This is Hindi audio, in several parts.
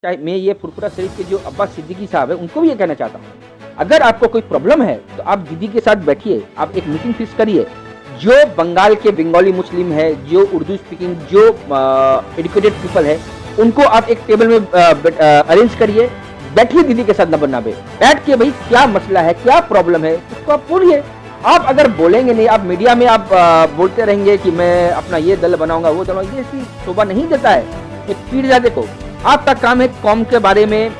चाहे मैं ये फुरफुरा शरीफ के जो अब्बास सिद्दीकी साहब है उनको भी ये कहना चाहता हूँ, अगर आपको कोई प्रॉब्लम है तो आप दीदी के साथ बैठिए, आप एक मीटिंग फिक्स करिए। जो बंगाल के बंगाली मुस्लिम है, जो उर्दू स्पीकिंग, जो एजुकेटेड पीपल है, उनको आप एक टेबल में अरेंज करिए, बैठिए दीदी के साथ नबर नाबे, बैठ के भाई क्या मसला है, क्या प्रॉब्लम है, उसको आप बोलिए। आप अगर बोलेंगे नहीं, आप मीडिया में आप बोलते रहेंगे कि मैं अपना ये दल बनाऊंगा, वो दल, ये ऐसी शोभा नहीं देता है एक पीरजादे को। आपका काम है कौम के बारे में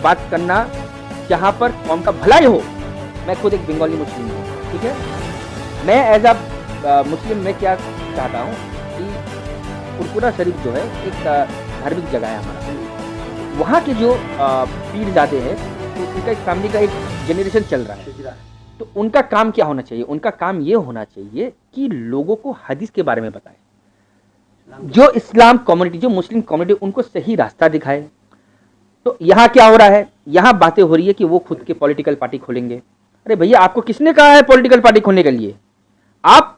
बात करना, जहां पर कौम का भलाई हो। मैं खुद एक बंगाली मुस्लिम हूँ, ठीक है। मैं एज अ मुस्लिम मैं क्या चाहता हूँ कि फुरफुरा शरीफ जो है एक धार्मिक जगह है हमारा, वहाँ के जो पीरजादे हैं, तो उनका एक फैमिली का एक जनरेशन चल रहा है, तो उनका काम क्या होना चाहिए? उनका काम ये होना चाहिए कि लोगों को हदीस के बारे में बताए, जो इस्लाम कम्युनिटी, जो मुस्लिम कम्युनिटी, उनको सही रास्ता दिखाए। तो यहाँ क्या हो रहा है? यहाँ बातें हो रही है कि वो खुद के पॉलिटिकल पार्टी खोलेंगे। अरे भैया, आपको किसने कहा है पॉलिटिकल पार्टी खोलने के लिए? आप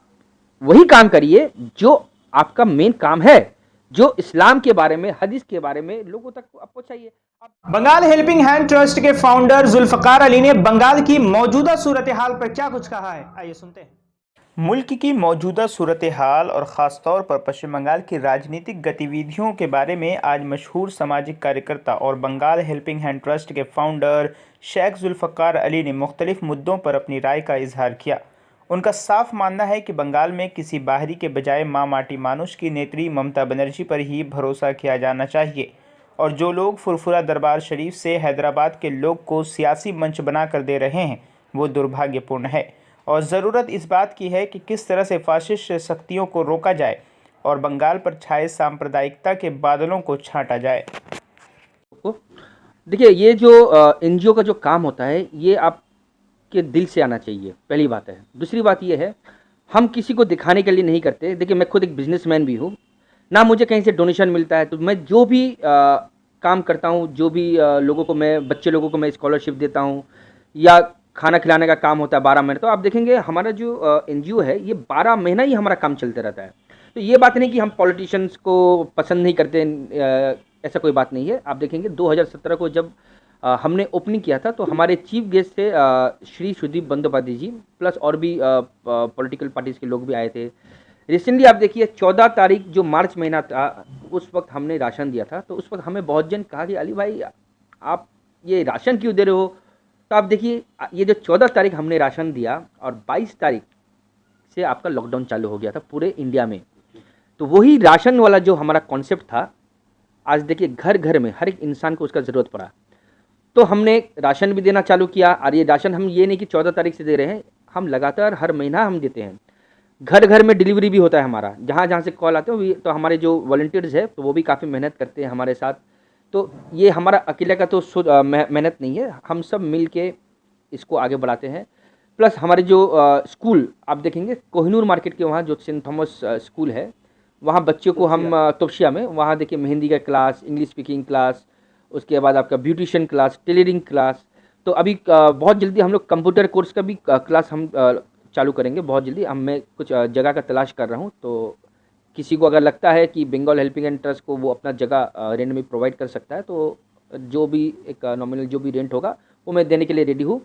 वही काम करिए जो आपका मेन काम है, जो इस्लाम के बारे में, हदीस के बारे में लोगों तक आपको चाहिए। बंगाल हेल्पिंग हैंड ट्रस्ट के फाउंडर जुल्फकार अली ने बंगाल की मौजूदा सूरत हाल पर क्या कुछ कहा है, आइए सुनते हैं। मुल्क की मौजूदा सूरत हाल और ख़ास तौर पर पश्चिम बंगाल की राजनीतिक गतिविधियों के बारे में आज मशहूर सामाजिक कार्यकर्ता और बंगाल हेल्पिंग हैंड ट्रस्ट के फाउंडर शेख जुल्फकार अली ने मुख्तलिफ मुद्दों पर अपनी राय का इजहार किया। उनका साफ मानना है कि बंगाल में किसी बाहरी के बजाय माँ माटी मानुष की नेत्री ममता बनर्जी पर ही भरोसा किया जाना चाहिए, और जो लोग फुरफुरा दरबार शरीफ से हैदराबाद के लोग को सियासी मंच बना कर दे रहे हैं वो दुर्भाग्यपूर्ण है, और ज़रूरत इस बात की है कि किस तरह से फाशिस्ट शक्तियों को रोका जाए और बंगाल पर छाए सांप्रदायिकता के बादलों को छांटा जाए। देखिए, ये जो एनजीओ का जो काम होता है, ये आपके दिल से आना चाहिए, पहली बात है। दूसरी बात ये है, हम किसी को दिखाने के लिए नहीं करते। देखिए, मैं खुद एक बिजनेसमैन भी हूँ, ना मुझे कहीं से डोनेशन मिलता है, तो मैं जो भी काम करता हूँ, जो भी लोगों को मैं, बच्चे लोगों को मैं स्कॉलरशिप देता हूँ, या खाना खिलाने का काम होता है 12 महीने, तो आप देखेंगे हमारा जो एनजीओ है, ये 12 महीना ही हमारा काम चलते रहता है। तो ये बात नहीं कि हम पॉलिटिशियंस को पसंद नहीं करते, ऐसा कोई बात नहीं है। आप देखेंगे 2017 को जब हमने ओपनिंग किया था, तो हमारे चीफ गेस्ट थे श्री सुदीप बंदोपाध्याय जी, प्लस और भी पॉलिटिकल पार्टीज़ के लोग भी आए थे। रिसेंटली आप देखिए 14 तारीख जो मार्च महीना था, उस वक्त हमने राशन दिया था, तो उस वक्त हमें बहुत जन कहा कि अली भाई, आप ये राशन क्यों दे रहे हो? तो आप देखिए, ये जो 14 तारीख हमने राशन दिया और 22 तारीख से आपका लॉकडाउन चालू हो गया था पूरे इंडिया में। तो वही राशन वाला जो हमारा कॉन्सेप्ट था, आज देखिए घर घर में हर एक इंसान को उसका ज़रूरत पड़ा, तो हमने राशन भी देना चालू किया। और ये राशन हम ये नहीं कि 14 तारीख से दे रहे हैं, हम लगातार हर महीना हम देते हैं। घर घर में डिलीवरी भी होता है हमारा, जहाँ जहाँ से कॉल आते हैं, तो हमारे जो वॉलंटियर्स है, तो वो भी काफ़ी मेहनत करते हैं हमारे साथ। तो ये हमारा अकेले का तो मेहनत नहीं है, हम सब मिल के इसको आगे बढ़ाते हैं। प्लस हमारे जो स्कूल आप देखेंगे, कोहिनूर मार्केट के वहाँ जो सेंट थॉमस स्कूल है, वहाँ बच्चों को हम तोपशिया में, वहाँ देखिए मेहंदी का क्लास, इंग्लिश स्पीकिंग क्लास, उसके बाद आपका ब्यूटिशियन क्लास, टेलरिंग क्लास। तो अभी बहुत जल्दी हम लोग कंप्यूटर कोर्स का भी क्लास हम चालू करेंगे बहुत जल्दी। मैं कुछ जगह का तलाश कर रहा हूँ, तो किसी को अगर लगता है कि बंगाल हेल्पिंग एंड ट्रस्ट को वो अपना जगह रेंट में प्रोवाइड कर सकता है, तो जो भी एक नॉमिनल जो भी रेंट होगा वो मैं देने के लिए रेडी हूँ।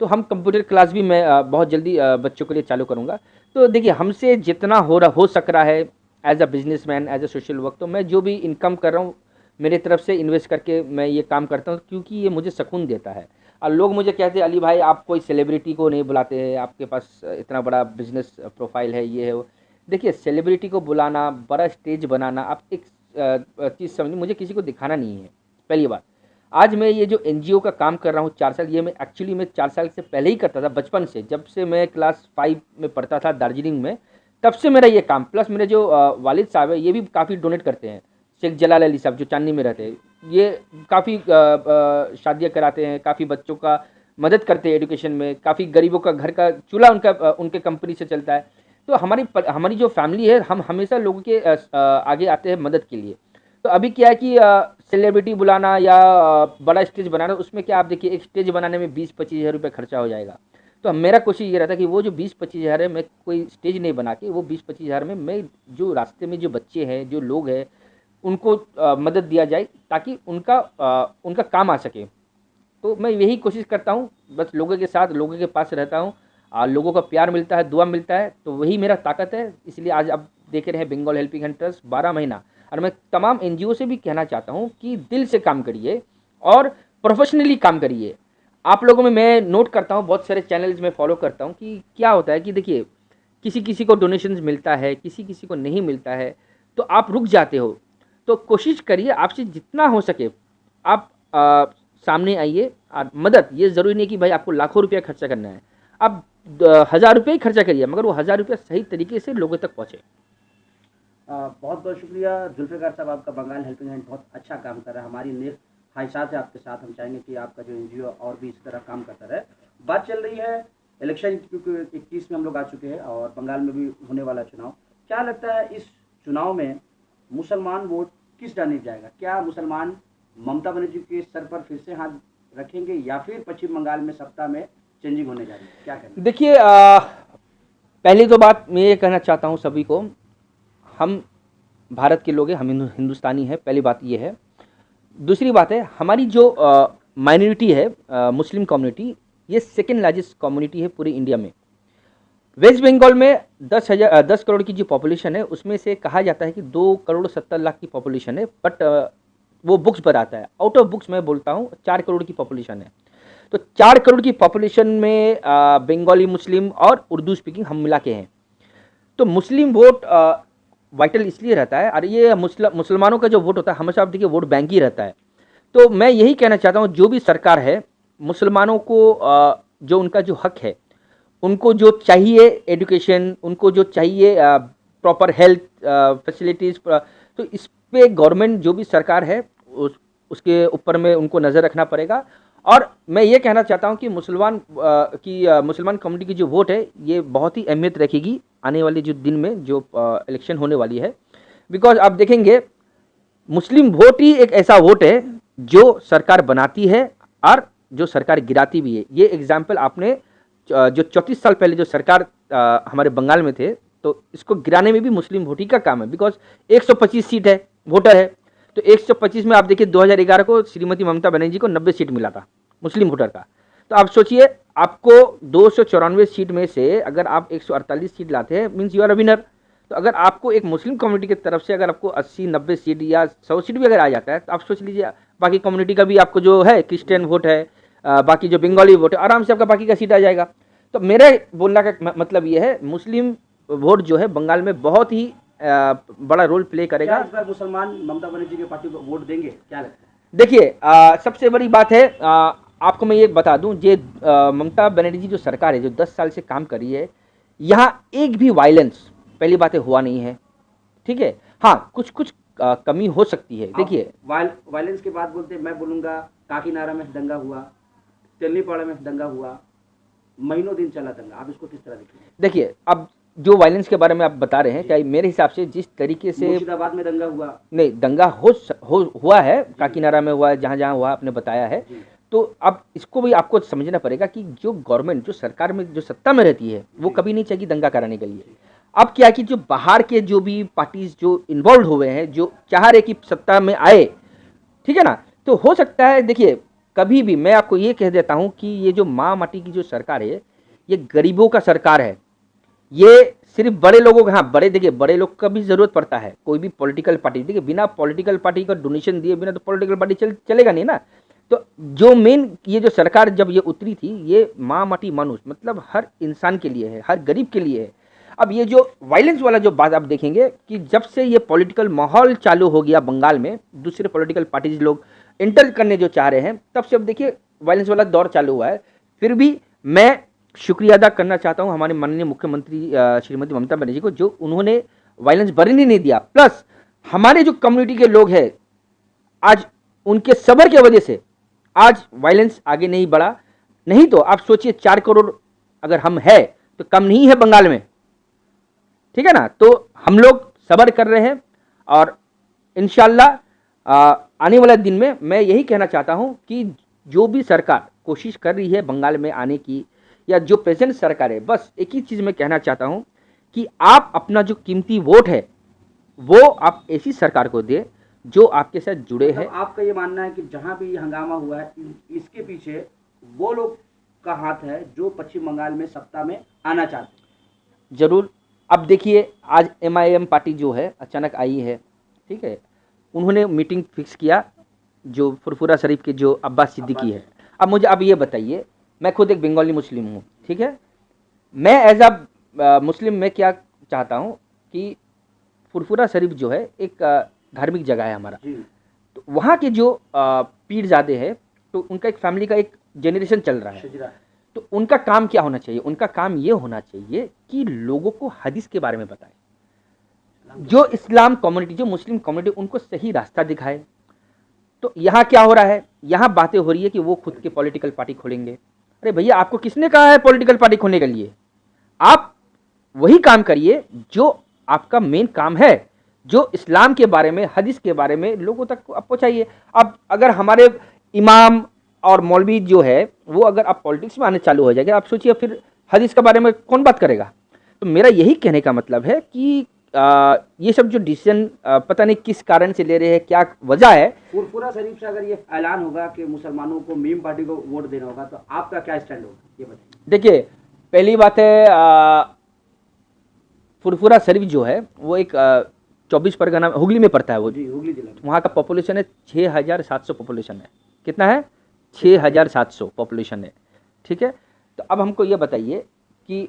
तो हम कंप्यूटर क्लास भी मैं बहुत जल्दी बच्चों के लिए चालू करूँगा। तो देखिए, हमसे जितना हो सक रहा है as a businessman, as a social work, तो मैं जो भी इनकम कर रहा हूँ मेरी तरफ से इन्वेस्ट करके मैं ये काम करता हूँ, क्योंकि ये मुझे सुकून देता है। और लोग मुझे कहते हैं, अली भाई आप कोई सेलिब्रिटी को नहीं बुलाते हैं, आपके पास इतना बड़ा बिजनेस प्रोफाइल है, ये है वो। देखिए, सेलिब्रिटी को बुलाना, बड़ा स्टेज बनाना, आप एक चीज़ समझिए, मुझे किसी को दिखाना नहीं है, पहली बात। आज मैं ये जो एनजीओ का काम कर रहा हूँ 4 साल, ये मैं एक्चुअली मैं 4 साल से पहले ही करता था, बचपन से, जब से मैं क्लास 5 में पढ़ता था दार्जिलिंग में, तब से मेरा ये काम। प्लस मेरे जो वालिद साहब है, ये भी काफ़ी डोनेट करते हैं। शेख जलाल अली साहब जो चांदनी में रहते हैं, ये काफ़ी शादियाँ कराते हैं, काफ़ी बच्चों का मदद करते हैं एजुकेशन में, काफ़ी गरीबों का घर का चूल्हा उनके कंपनी से चलता है। तो हमारी जो फैमिली है, हम हमेशा लोगों के आगे आते हैं मदद के लिए। तो अभी क्या है कि सेलिब्रिटी बुलाना या बड़ा स्टेज बनाना, उसमें क्या, आप देखिए एक स्टेज बनाने में 20-25 हज़ार रुपये खर्चा हो जाएगा। तो मेरा कोशिश ये रहता है कि वो जो 20-25 हज़ार है, मैं कोई स्टेज नहीं बना के, वो 20-25 हज़ार में मैं जो रास्ते में जो बच्चे हैं, जो लोग हैं, उनको मदद दिया जाए ताकि उनका काम आ सके। तो मैं यही कोशिश करता हूँ, बस लोगों के साथ, लोगों के पास रहता हूँ, लोगों का प्यार मिलता है, दुआ मिलता है, तो वही मेरा ताकत है। इसलिए आज आप देख रहे हैं बंगाल हेल्पिंग हैंड ट्रस्ट 12 महीना। और मैं तमाम एनजीओ से भी कहना चाहता हूँ कि दिल से काम करिए और प्रोफेशनली काम करिए। आप लोगों में मैं नोट करता हूँ, बहुत सारे चैनल्स में फॉलो करता हूँ कि क्या होता है कि देखिए, किसी किसी को डोनेशंस मिलता है, किसी किसी को नहीं मिलता है, तो आप रुक जाते हो। तो कोशिश करिए, आपसे जितना हो सके आप सामने आइए। और मदद, ये ज़रूरी नहीं कि भाई आपको लाखों रुपया खर्चा करना है, आप 1000 रुपये ही खर्चा करिए, मगर वो 1000 रुपया सही तरीके से लोगों तक पहुँचे। बहुत बहुत शुक्रिया जुल्फ़िकार साहब, आपका बंगाल हेल्पिंग हैंड बहुत अच्छा काम कर रहा है। हमारी नेक ख्वाहिशात है आपके साथ, हम चाहेंगे कि आपका जो एनजीओ और भी इसी तरह काम करता रहे। बात चल रही है इलेक्शन, क्योंकि 21 में हम लोग आ चुके हैं और बंगाल में भी होने वाला चुनाव। क्या लगता है इस चुनाव में मुसलमान वोट किस डाले जाएगा? क्या मुसलमान ममता बनर्जी के सर पर फिर से हाथ रखेंगे या फिर पश्चिम बंगाल में सत्ता में चेंजिंग होने जा रही है? क्या कहना? देखिए, पहली तो बात मैं ये कहना चाहता हूँ सभी को, हम भारत के लोग हैं, हम हिंदुस्तानी हैं, पहली बात ये है। दूसरी बात है, हमारी जो माइनॉरिटी है, मुस्लिम कम्युनिटी, ये सेकेंड लार्जेस्ट कम्युनिटी है पूरे इंडिया में। वेस्ट बंगाल में 10 करोड़ की जो पॉपुलेशन है, उसमें से कहा जाता है कि 2 करोड़ 70 लाख की पॉपुलेशन है, बट वो बुक्स पर आता है। आउट ऑफ बुक्स मैं बोलता हूँ 4 करोड़ की पॉपुलेशन है। तो 4 करोड़ की पॉपुलेशन में बंगाली मुस्लिम और उर्दू स्पीकिंग हम मिला के हैं। तो मुस्लिम वोट वाइटल इसलिए रहता है, और ये मुसलमानों का जो वोट होता है हमेशा आप देखिए वोट बैंक ही रहता है। तो मैं यही कहना चाहता हूँ, जो भी सरकार है, मुसलमानों को जो उनका जो हक है, उनको जो चाहिए एजुकेशन, उनको जो चाहिए प्रॉपर हेल्थ फैसिलिटीज़, तो इस पे गवर्नमेंट जो भी सरकार है उसके ऊपर में उनको नज़र रखना पड़ेगा। और मैं ये कहना चाहता हूँ कि मुसलमान कम्युनिटी की जो वोट है, ये बहुत ही अहमियत रखेगी आने वाले जो दिन में, जो इलेक्शन होने वाली है। बिकॉज आप देखेंगे, मुस्लिम वोट ही एक ऐसा वोट है जो सरकार बनाती है और जो सरकार गिराती भी है। ये एग्जाम्पल आपने जो 34 साल पहले जो सरकार हमारे बंगाल में थे, तो इसको गिराने में भी मुस्लिम वोट ही का काम है। बिकॉज 125 सीट है, वोटर है, तो 125 में आप देखिए 2011 को श्रीमती ममता बनर्जी को 90 सीट मिला था मुस्लिम वोटर का। तो आप सोचिए, आपको 294 सीट में से अगर आप 148 सीट लाते हैं, means you are a winner. तो अगर आपको एक मुस्लिम कम्युनिटी की तरफ से अगर आपको 80-90 सीट या 100 सीट भी अगर आ जाता है, तो आप सोच लीजिए बाकी कम्युनिटी का भी आपको जो है, क्रिश्चियन वोट है, बाकी जो बंगाली वोट है, आराम से आपका बाकी का सीट आ जाएगा। तो मेरे बोलने का मतलब ये है, मुस्लिम वोट जो है बंगाल में बहुत ही बड़ा रोल प्ले करेगा। इस बार मुसलमान ममता बनर्जी के पार्टी को वोट देंगे, क्या लगता है? देखिए, सबसे बड़ी बात है, आपको मैं ये बता दूं, ये ममता बनर्जी जो सरकार है, जो 10 साल से काम कर रही है, यहाँ एक भी वायलेंस, पहली बात है, हुआ नहीं है। ठीक है, हाँ, कुछ कुछ कमी हो सकती है। देखिए, वायलेंस के बाद बोलते, मैं बोलूँगा काकीनाडा में दंगा हुआ, तेलनीपाड़ा में दंगा हुआ, महीनों दिन चला दंगा, आप इसको किस तरह देखेंगे? देखिए, अब जो वायलेंस के बारे में आप बता रहे हैं, क्या मेरे हिसाब से जिस तरीके से मुर्शिदाबाद में दंगा हुआ, नहीं, दंगा हुआ है, काकीनाडा में हुआ है, जहाँ जहाँ हुआ आपने बताया है। तो अब इसको भी आपको समझना पड़ेगा कि जो गवर्नमेंट, जो सरकार में, जो सत्ता में रहती है, वो कभी नहीं चाहिए दंगा कराने के लिए। अब क्या कि जो बाहर के जो भी पार्टीज जो इन्वॉल्व हुए हैं, जो चाह रहे कि सत्ता में आए, ठीक है ना, तो हो सकता है, देखिए, कभी भी मैं आपको ये कह देता हूँ कि ये जो माँ माटी की जो सरकार है, ये गरीबों का सरकार है। ये सिर्फ बड़े लोगों का, हाँ, बड़े, देखिए, बड़े लोग का भी जरूरत पड़ता है, कोई भी पॉलिटिकल पार्टी, देखिए, बिना पॉलिटिकल पार्टी का डोनेशन दिए बिना तो पॉलिटिकल पार्टी चलेगा नहीं ना। तो जो मेन ये जो सरकार जब ये उतरी थी, ये माँ माटी मानुष, मतलब हर इंसान के लिए है, हर गरीब के लिए है। अब ये जो वायलेंस वाला जो बात आप देखेंगे कि जब से ये पॉलिटिकल माहौल चालू हो गया बंगाल में, दूसरे पॉलिटिकल पार्टीज लोग एंटर करने जो चाह रहे हैं, तब से अब देखिए वायलेंस वाला दौर चालू हुआ है। फिर भी मैं शुक्रिया अदा करना चाहता हूं हमारे माननीय मुख्यमंत्री श्रीमती ममता बनर्जी को, जो उन्होंने वायलेंस बढ़ने नहीं दिया। प्लस हमारे जो कम्युनिटी के लोग हैं, आज उनके सब्र की वजह से आज वायलेंस आगे नहीं बढ़ा। नहीं तो आप सोचिए, 4 करोड़ अगर हम है तो कम नहीं है बंगाल में, ठीक है ना। तो हम लोग सब्र कर रहे हैं और इंशाल्लाह आने वाला दिन में मैं यही कहना चाहता हूं कि जो भी सरकार कोशिश कर रही है बंगाल में आने की, या जो प्रेजेंट सरकार है, बस एक ही चीज़ मैं कहना चाहता हूं कि आप अपना जो कीमती वोट है वो आप ऐसी सरकार को दें जो आपके साथ जुड़े हैं। मतलब आपका ये मानना है कि जहाँ भी ये हंगामा हुआ है इसके पीछे वो लोग का हाथ है जो पश्चिम बंगाल में सत्ता में आना चाहते हैं? जरूर। अब देखिए, आज MIM पार्टी जो है अचानक आई है, ठीक है, उन्होंने मीटिंग फिक्स किया जो फुरफुरा शरीफ के जो अब्बास सिद्दीकी है। अब मुझे अब ये बताइए, मैं खुद एक बंगाली मुस्लिम हूँ, ठीक है, मैं एज अ मुस्लिम मैं क्या चाहता हूँ कि फुरफुरा शरीफ जो है एक धार्मिक जगह है हमारा, जी तो वहाँ के जो पीरजादे हैं, तो उनका एक फैमिली का एक जेनरेशन चल रहा है, शजरा तो उनका काम क्या होना चाहिए? उनका काम ये होना चाहिए कि लोगों को हदीस के बारे में बताए, जो इस्लाम कम्युनिटी, जो मुस्लिम कम्युनिटी, उनको सही रास्ता दिखाए। तो यहाँ क्या हो रहा है, यहाँ बातें हो रही है कि वो खुद के पॉलिटिकल पार्टी खोलेंगे। अरे भैया, आपको किसने कहा है पॉलिटिकल पार्टी खोलने के लिए? आप वही काम करिए जो आपका मेन काम है, जो इस्लाम के बारे में, हदीस के बारे में लोगों तक आप पहुँचाइए। अब अगर हमारे इमाम और मौलवी जो है वो अगर आप पॉलिटिक्स में आने चालू हो जाएगा, आप सोचिए फिर हदीस के बारे में कौन बात करेगा? तो मेरा यही कहने का मतलब है कि ये सब जो डिसीजन पता नहीं किस कारण से ले रहे हैं, क्या वजह है। फुरफुरा शरीफ से अगर ये ऐलान होगा कि मुसलमानों को मीम पार्टी को वोट देना होगा तो आपका क्या स्टैंड होगा, ये बताइए। देखिए, पहली बात है, फुरफुरा शरीफ जो है वो एक 24 परगना हुगली में पड़ता है। वो जी हुगली जिला में। वहाँ का पॉपुलेशन है 6700 पॉपुलेशन है। कितना है? 6700 पॉपुलेशन है, ठीक है। तो अब हमको ये बताइए कि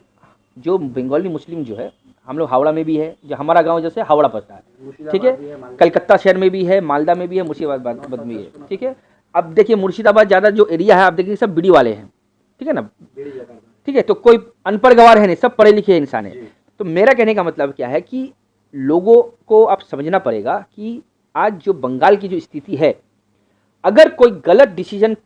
जो बंगाली मुस्लिम जो है, हम लोग हावड़ा में भी है, जो हमारा गांव जैसे हावड़ा पड़ता है, ठीक है, मुर्शिदाबाद भी है, मालदा कलकत्ता शहर में भी है, मालदा में भी है, मुर्शिदाबाद में भी है, ठीक है। अब देखिए, मुर्शिदाबाद ज़्यादा जो एरिया है, आप देखिए सब बीड़ी वाले हैं, ठीक है ना, बेड़ी जगह का। ठीक है। तो कोई अनपढ़ गवार है नहीं, सब पढ़े लिखे इंसान है। जी। तो मेरा कहने का मतलब क्या है कि लोगों को आप समझना पड़ेगा कि आज जो बंगाल की जो स्थिति है, अगर कोई गलत डिसीजन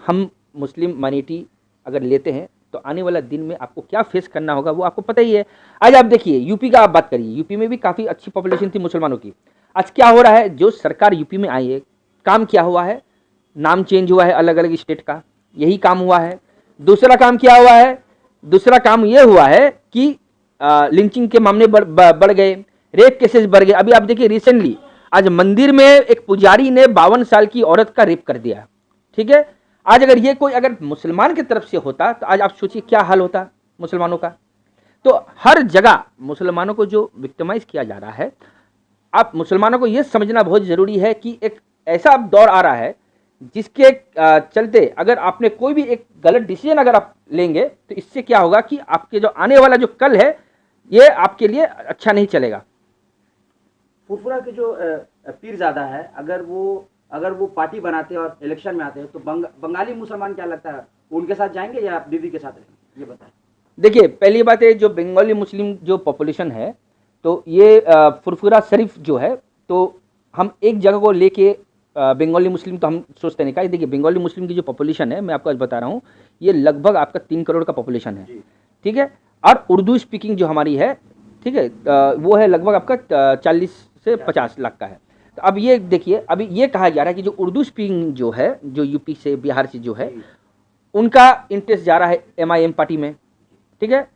हम मुस्लिम माइनॉरिटी अगर लेते हैं तो आने वाला दिन में आपको क्या फेस करना होगा वो आपको पता ही है। आज आप देखिए, यूपी का आप बात करिए, यूपी में भी काफ़ी अच्छी पॉपुलेशन थी मुसलमानों की। आज क्या हो रहा है, जो सरकार यूपी में आई है, काम क्या हुआ है? नाम चेंज हुआ है अलग अलग स्टेट का, यही काम हुआ है। दूसरा काम क्या हुआ है? दूसरा काम ये हुआ है कि लिंचिंग के मामले बढ़ गए, रेप केसेस बढ़ गए। अभी आप देखिए, रिसेंटली आज मंदिर में एक पुजारी ने 52 साल की औरत का रेप कर दिया, ठीक है। आज अगर ये कोई अगर मुसलमान की तरफ से होता तो आज आप सोचिए क्या हाल होता मुसलमानों का। तो हर जगह मुसलमानों को जो विक्टिमाइज किया जा रहा है, आप मुसलमानों को ये समझना बहुत ज़रूरी है कि एक ऐसा अब दौर आ रहा है जिसके चलते अगर आपने कोई भी एक गलत डिसीजन अगर आप लेंगे तो इससे क्या होगा कि आपके जो आने वाला जो कल है ये आपके लिए अच्छा नहीं चलेगा। फुरफुरा के जो पीरजादा है, अगर वो पार्टी बनाते हैं और इलेक्शन में आते हैं तो बंगाली मुसलमान क्या लगता है उनके साथ जाएंगे या आप दीदी के साथ रहेंगे, ये बताएं। देखिए, पहली बात है, जो बंगाली मुस्लिम जो पॉपुलेशन है, तो ये फुरफुरा शरीफ जो है, तो हम एक जगह को लेके बंगाली मुस्लिम तो हम सोचते नहीं। का देखिए, बंगाली मुस्लिम की जो पॉपुलेशन है, मैं आपको आज बता रहा हूँ, ये लगभग आपका 3 करोड़ का पॉपुलेशन है, ठीक है। और उर्दू स्पीकिंग जो हमारी है, ठीक है, वो है लगभग आपका 40 से 50 लाख का है। तो अब ये देखिए, अभी ये कहा जा रहा है कि जो उर्दू स्पीकिंग जो है, जो यूपी से बिहार से जो है, उनका इंटरेस्ट जा रहा है MIM पार्टी में, ठीक है।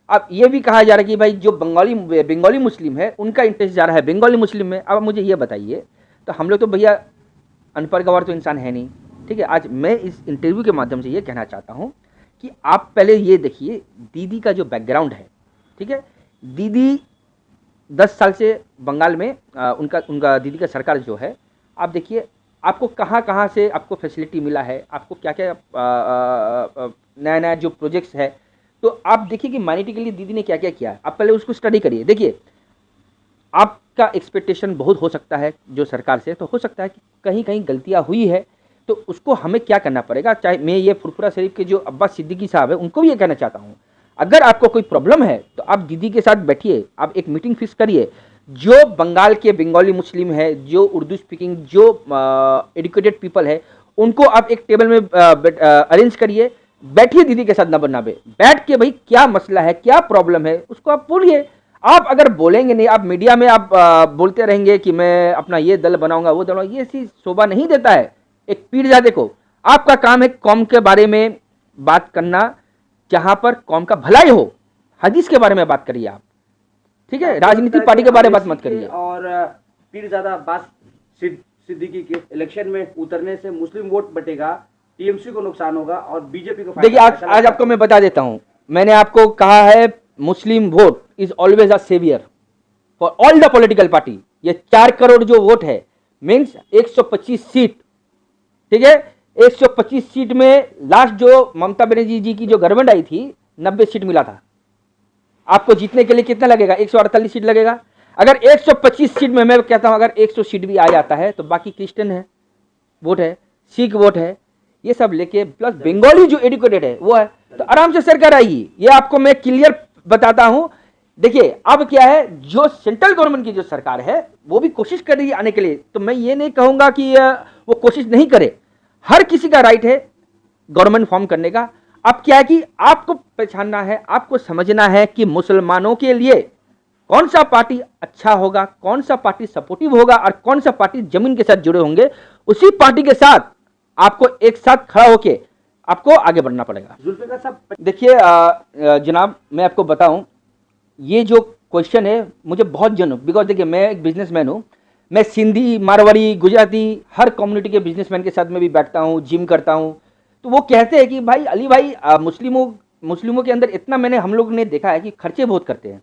अब ये भी कहा जा रहा है कि भाई जो बंगाली मुस्लिम है उनका इंटरेस्ट जा रहा है बंगाली मुस्लिम में। अब मुझे ये बताइए, तो हम लोग तो भैया अनपढ़ गवार तो इंसान है नहीं, ठीक है। आज मैं इस इंटरव्यू के माध्यम से ये कहना चाहता हूँ कि आप पहले ये देखिए दीदी का जो बैकग्राउंड है, ठीक है। दीदी 10 साल से बंगाल में उनका दीदी का सरकार जो है, आप देखिए आपको कहाँ कहाँ से आपको फैसिलिटी मिला है, आपको क्या क्या नया नया जो प्रोजेक्ट्स है, तो आप देखिए कि माइनॉरिटी के लिए दीदी ने क्या क्या किया है। आप पहले उसको स्टडी करिए। देखिए, आपका एक्सपेक्टेशन बहुत हो सकता है जो सरकार से, तो हो सकता है कि कहीं कहीं गलतियाँ हुई है, तो उसको हमें क्या करना पड़ेगा। चाहे मैं ये फुरफुरा शरीफ के जो अब्बास सिद्दीकी साहब है उनको भी ये कहना चाहता हूँ, अगर आपको कोई प्रॉब्लम है तो आप दीदी के साथ बैठिए, आप एक मीटिंग फिक्स करिए। जो बंगाल के बंगाली मुस्लिम है, जो उर्दू स्पीकिंग, जो एजुकेटेड पीपल है, उनको आप एक टेबल में अरेंज करिए, बैठिए दीदी के साथ नब्बे बैठ के भाई क्या मसला है, क्या प्रॉब्लम है, उसको आप बोलिए। आप अगर बोलेंगे नहीं, आप मीडिया में आप बोलते रहेंगे कि मैं अपना ये दल बनाऊंगा वो दल, ये चीज शोभा नहीं देता है एक पीरजादे को। आपका काम है कौम के बारे में बात करना, जहां पर कौम का भलाई हो। हदीस के बारे में बात करिए आप, ठीक है, राजनीतिक पार्टी के बारे में बात मत करिए। और पीरजादा अब्बास सिद्दीकी के इलेक्शन में उतरने से मुस्लिम वोट बटेगा, टीएमसी को नुकसान होगा और बीजेपी को देखिए आज आपको मैं बता देता हूं, मैंने आपको कहा है Muslim vote is always a saviour for all the political party. ये 4 करोड़ जो वोट है मीन्स 125 सीट, ठीक है। 125 सीट में लास्ट जो ममता बनर्जी जी की जो गवर्नमेंट आई थी 90 सीट मिला था। आपको जीतने के लिए कितना लगेगा? 148 सीट लगेगा। अगर 125 सीट में मैं कहता हूं अगर 100 सीट भी आ जाता है तो बाकी क्रिश्चियन है वोट है, सिख वोट है, ये सब लेके प्लस बंगाली जो एजुकेटेड है वो है, तो आराम से सरकार आएगी। ये आपको मैं क्लियर बताता हूं। देखिए अब क्या है, जो सेंट्रल गवर्नमेंट की जो सरकार है वो भी कोशिश कर रही है आने के लिए, तो मैं ये नहीं कहूंगा कि वो कोशिश नहीं करे। हर किसी का राइट है गवर्नमेंट फॉर्म करने का। अब क्या है कि आपको पहचानना है, आपको समझना है कि मुसलमानों के लिए कौन सा पार्टी अच्छा होगा, कौन सा पार्टी सपोर्टिव होगा और कौन सा पार्टी जमीन के साथ जुड़े होंगे। उसी पार्टी के साथ आपको एक साथ खड़ा होके आपको आगे बढ़ना पड़ेगा। जुल्फिकार साहब, देखिए जनाब मैं आपको बताऊं, ये जो क्वेश्चन है मुझे बहुत जनू, बिकॉज देखिए मैं एक बिजनेसमैन हूं, मैं सिंधी, मारवाड़ी, गुजराती हर कम्युनिटी के बिजनेसमैन के साथ में भी बैठता हूं, जिम करता हूं। तो वो कहते हैं कि भाई अली भाई मुस्लिमों के अंदर इतना हम लोग ने देखा है कि खर्चे बहुत करते हैं,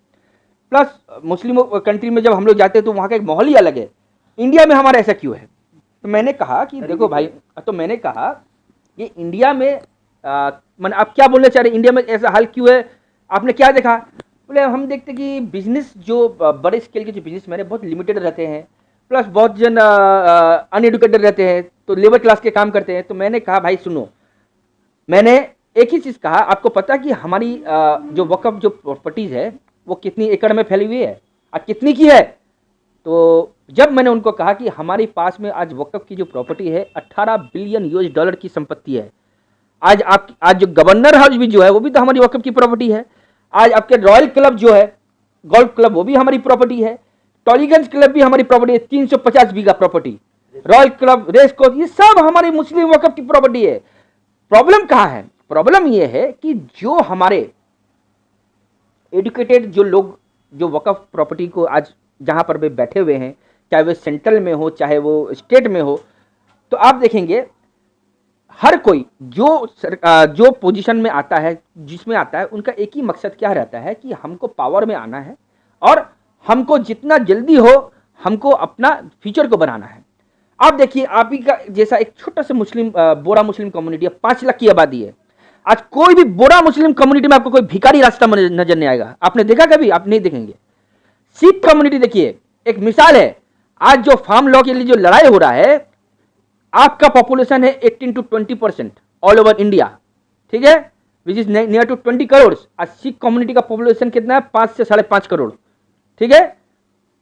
प्लस मुस्लिमों कंट्री में जब हम लोग जाते हैं तो वहाँ का एक माहौल ही अलग है, इंडिया में हमारा ऐसा क्यों है? तो मैंने कहा कि देखो भाई, तो मैंने कहा कि इंडिया में मैंने आप क्या बोलना चाह रहे हैं, इंडिया में ऐसा हाल क्यों है? आपने क्या देखा? बोले हम देखते कि बिजनेस जो बड़े स्केल के जो बिजनेसमैन है बहुत लिमिटेड रहते हैं, प्लस बहुत जन अनएडुकेटेड रहते हैं, तो लेबर क्लास के काम करते हैं। तो मैंने कहा भाई सुनो, मैंने एक ही चीज़ कहा, आपको पता कि हमारी जो वक्फ जो प्रॉपर्टीज है वो कितनी एकड़ में फैली हुई है और कितनी की है? तो जब मैंने उनको कहा कि हमारे पास में आज वक्फ की जो प्रॉपर्टी है 18 बिलियन यूएस डॉलर की संपत्ति है। आज जो गवर्नर हाउस भी जो है वो भी तो हमारी वक्फ की प्रॉपर्टी है। आज आपके रॉयल क्लब जो है, गोल्फ क्लब, वो भी हमारी प्रॉपर्टी है। टॉलीगंज क्लब भी हमारी प्रॉपर्टी है, 350 bigha property. Royal club, race course, ये सब हमारी मुस्लिम वक्फ की प्रॉपर्टी है। प्रॉब्लम कहाँ है? प्रॉब्लम ये है कि जो हमारे एडुकेटेड जो लोग जो वक्फ प्रॉपर्टी को आज जहां पर वे बैठे हुए हैं, चाहे वो सेंट्रल में हो चाहे वो स्टेट में हो, तो आप देखेंगे हर कोई जो पोजीशन में आता है, जिसमें आता है, उनका एक ही मकसद क्या रहता है कि हमको पावर में आना है और हमको जितना जल्दी हो हमको अपना फ्यूचर को बनाना है। आप देखिए, आप ही का जैसा एक छोटा सा बोरा मुस्लिम कम्युनिटी है, 5 लाख की आबादी है। आज कोई भी बोरा मुस्लिम कम्युनिटी में आपको कोई भिखारी रास्ता नजर नहीं आएगा। आपने देखा कभी? आप नहीं देखेंगे। सिख कम्युनिटी देखिए, एक मिसाल है, आज जो फार्म लॉ के लिए जो लड़ाई हो रहा है, आपका पॉपुलेशन है 18 to 20% ऑल ओवर इंडिया, ठीक है, which is near to 20 crore. आज सिख कम्युनिटी का पॉपुलेशन कितना है? 5 से 5.5 करोड़, ठीक है।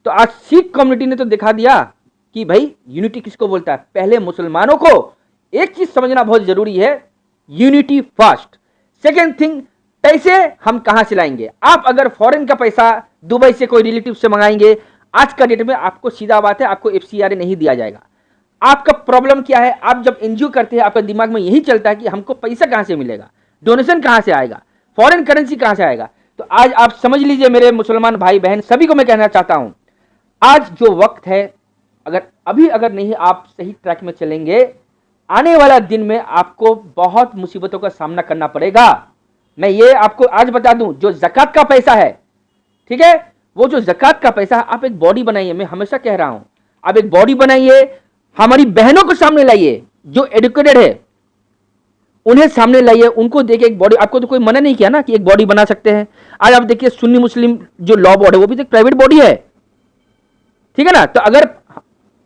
तो आज सिख कम्युनिटी ने तो दिखा दिया कि भाई यूनिटी किसको बोलता है। पहले मुसलमानों को एक चीज समझना बहुत जरूरी है, यूनिटी फर्स्ट। सेकेंड थिंग, पैसे हम कहां से लाएंगे? आप अगर फॉरेन का पैसा दुबई से कोई रिलेटिव से मंगाएंगे, आज का डेट में आपको सीधा बात है, आपको FCRA नहीं दिया जाएगा। आपका प्रॉब्लम क्या है? आप जब एनजीओ करते हैं, आपका दिमाग में यही चलता है कि हमको पैसा कहां से मिलेगा, डोनेशन कहां से आएगा, फॉरेन करेंसी कहां से आएगा। तो आज आप समझ लीजिए मेरे मुसलमान भाई बहन सभी को मैं कहना चाहता हूं, आज जो वक्त है, अगर नहीं आप सही ट्रैक में चलेंगे, आने वाला दिन में आपको बहुत मुसीबतों का सामना करना पड़ेगा। मैं ये आपको आज बता दूं, जो ज़कात का पैसा है, ठीक है, वो जो ज़कात का पैसा, आप एक बॉडी बनाइए। मैं हमेशा कह रहा हूं, आप एक बॉडी बनाइए, हमारी बहनों को सामने लाइए, जो एडुकेटेड है उन्हें सामने लाइए, उनको देके एक बॉडी। आपको तो कोई मना नहीं किया ना कि एक बॉडी बना सकते हैं। आज आप देखिए सुन्नी मुस्लिम जो लॉ बोर्ड है वो भी तो एक प्राइवेट बॉडी है, ठीक है ना। तो अगर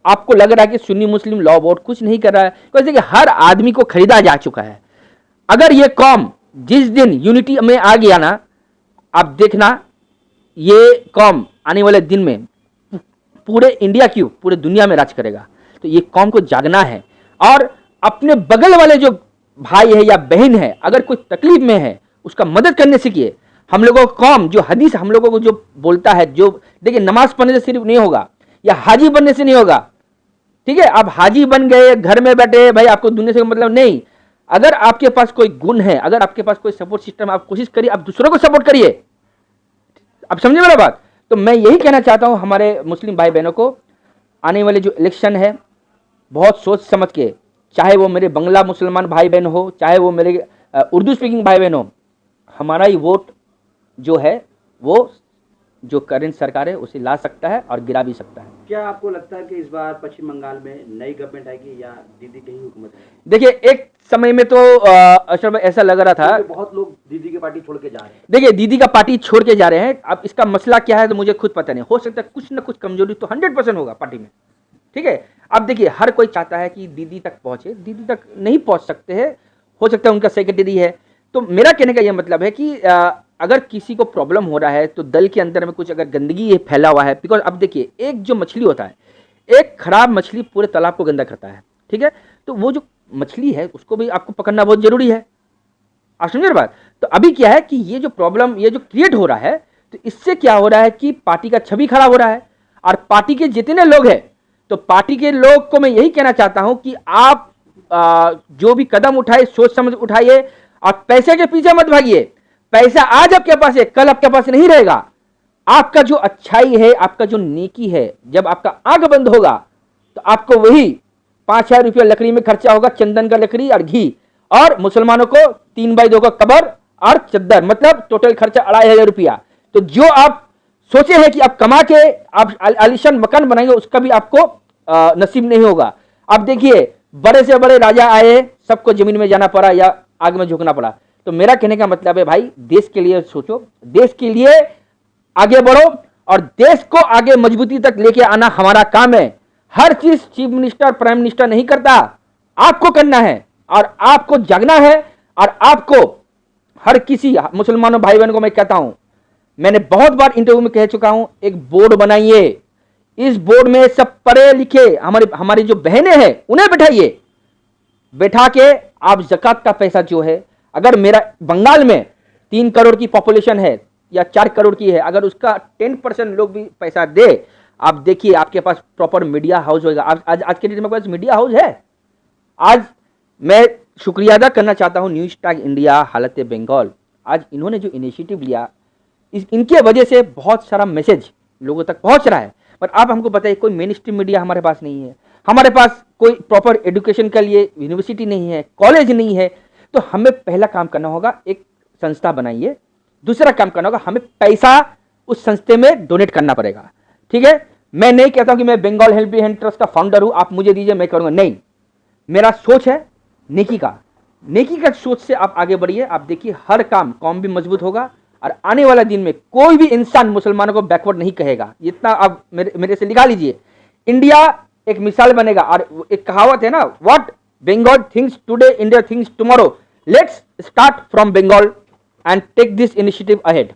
आपको लग रहा है कि सुन्नी मुस्लिम लॉ बोर्ड कुछ नहीं कर रहा है, तो देखिए हर आदमी को खरीदा जा चुका है। अगर ये कौम जिस दिन यूनिटी में आ गया ना, आप देखना ये कौम आने वाले दिन में पूरे इंडिया क्यों पूरे दुनिया में राज करेगा। तो ये कौम को जागना है और अपने बगल वाले जो भाई है या बहन है, अगर कोई तकलीफ में है, उसका मदद करने सीखिए। हम लोगों को कौम जो हदीस हम लोगों को जो बोलता है, जो देखिए नमाज पढ़ने से सिर्फ नहीं होगा या हाजी बनने से नहीं होगा, ठीक है। आप हाजी बन गए, घर में बैठे, भाई आपको दुनिया से मतलब नहीं। अगर आपके पास कोई गुण है, अगर आपके पास कोई सपोर्ट सिस्टम, आप कोशिश करिए, आप दूसरों को सपोर्ट करिए। आप समझे मेरा बात? तो मैं यही कहना चाहता हूं हमारे मुस्लिम भाई बहनों को, आने वाले जो इलेक्शन है बहुत सोच समझ के, चाहे वो मेरे बंगला मुसलमान भाई बहन हो, चाहे वो मेरे उर्दू स्पीकिंग भाई बहन हो, हमारा ही वोट जो है वो जो करंट सरकार है उसे ला सकता है और गिरा भी सकता है। क्या आपको लगता है कि इस बार पश्चिम बंगाल में नई गवर्नमेंट आएगी या दीदी की ही हुकूमत आएगी? देखिए, एक समय में तो अशरफ भाई ऐसा लग रहा था, क्योंकि बहुत लोग दीदी की पार्टी छोड़ के जा रहे हैं। देखिए दीदी का पार्टी छोड़ के जा रहे हैं। अब इसका मसला क्या है तो मुझे खुद पता नहीं, हो सकता है कुछ ना कुछ कमजोरी तो 100% होगा पार्टी में, ठीक है। अब देखिए हर कोई चाहता है कि दीदी तक पहुंचे, दीदी तक नहीं पहुंच सकते हैं, हो सकता है उनका सेक्रेटरी है। तो मेरा कहने का यह मतलब है कि अगर किसी को प्रॉब्लम हो रहा है तो दल के अंदर में कुछ अगर गंदगी फैला हुआ है, बिकॉज अब देखिए एक जो मछली होता है, एक खराब मछली पूरे तालाब को गंदा करता है, ठीक है। तो वो जो मछली है उसको भी आपको पकड़ना बहुत जरूरी है, आप समझे बात। तो अभी क्या है कि ये जो प्रॉब्लम ये जो क्रिएट हो रहा है, तो इससे क्या हो रहा है कि पार्टी का छवि खराब हो रहा है। और पार्टी के जितने लोग हैं, तो पार्टी के लोग को मैं यही कहना चाहता हूं कि आप जो भी कदम उठाए सोच समझ उठाइए और पैसे के पीछे मत भागिए। पैसा आज आपके पास है, कल आपके पास नहीं रहेगा। आपका जो अच्छाई है, आपका जो नेकी है, जब आपका आंख बंद होगा तो आपको वही 5,000 रुपया लकड़ी में खर्चा होगा, चंदन का लकड़ी और घी, और मुसलमानों को 3x2 का कबर और चद्दर, मतलब टोटल खर्चा 2,500 रुपया। तो जो आप सोचे हैं कि आप कमा के आप आलिशान मकान बनाएंगे, उसका भी आपको नसीब नहीं होगा। अब देखिए बड़े से बड़े राजा आए, सबको जमीन में जाना पड़ा या आग में झुकना पड़ा। तो मेरा कहने का मतलब है भाई, देश के लिए सोचो, देश के लिए आगे बढ़ो, और देश को आगे मजबूती तक लेके आना हमारा काम है। हर चीज चीफ मिनिस्टर प्राइम मिनिस्टर नहीं करता, आपको करना है और आपको जागना है। और आपको हर किसी मुसलमानों भाई बहन को मैं कहता हूं, मैंने बहुत बार इंटरव्यू में कह चुका हूं, एक बोर्ड बनाइए। इस बोर्ड में सब पढ़े लिखे हमारी जो बहनें हैं उन्हें बैठाइए, बैठा के आप ज़कात का पैसा जो है, अगर मेरा बंगाल में 3 करोड़ की पॉपुलेशन है या 4 करोड़ की है, अगर उसका 10% लोग भी पैसा दे, आप देखिए आपके पास प्रॉपर मीडिया हाउस होगा। आज के डेट में पास मीडिया हाउस है। आज मैं शुक्रिया अदा करना चाहता हूं न्यूज टैग इंडिया, हालत बंगाल, आज इन्होंने जो इनिशिएटिव लिया, इनके वजह से बहुत सारा मैसेज लोगों तक पहुंच रहा है। पर आप हमको बताइए, कोई मेन स्ट्रीम मीडिया हमारे पास नहीं है, हमारे पास कोई प्रॉपर एजुकेशन के लिए यूनिवर्सिटी नहीं है, कॉलेज नहीं है। तो हमें पहला काम करना होगा, एक संस्था बनाइए। दूसरा काम करना होगा, हमें पैसा उस संस्थे में डोनेट करना पड़ेगा, ठीक है। मैं नहीं कहता हूं कि मैं बंगाल हेल्पिंग हैंड ट्रस्ट का फाउंडर हूं, आप मुझे दीजिए मैं करूंगा, नहीं। मेरा सोच है नेकी का सोच से आप आगे बढ़िए। आप देखिए हर काम भी मजबूत होगा, और आने वाला दिन में कोई भी इंसान मुसलमानों को बैकवर्ड नहीं कहेगा। इतना आप मेरे से लिखा लीजिए, इंडिया एक मिसाल बनेगा। और एक कहावत है ना, what Bengal thinks today, India thinks tomorrow. Let's start from Bengal and take this initiative ahead.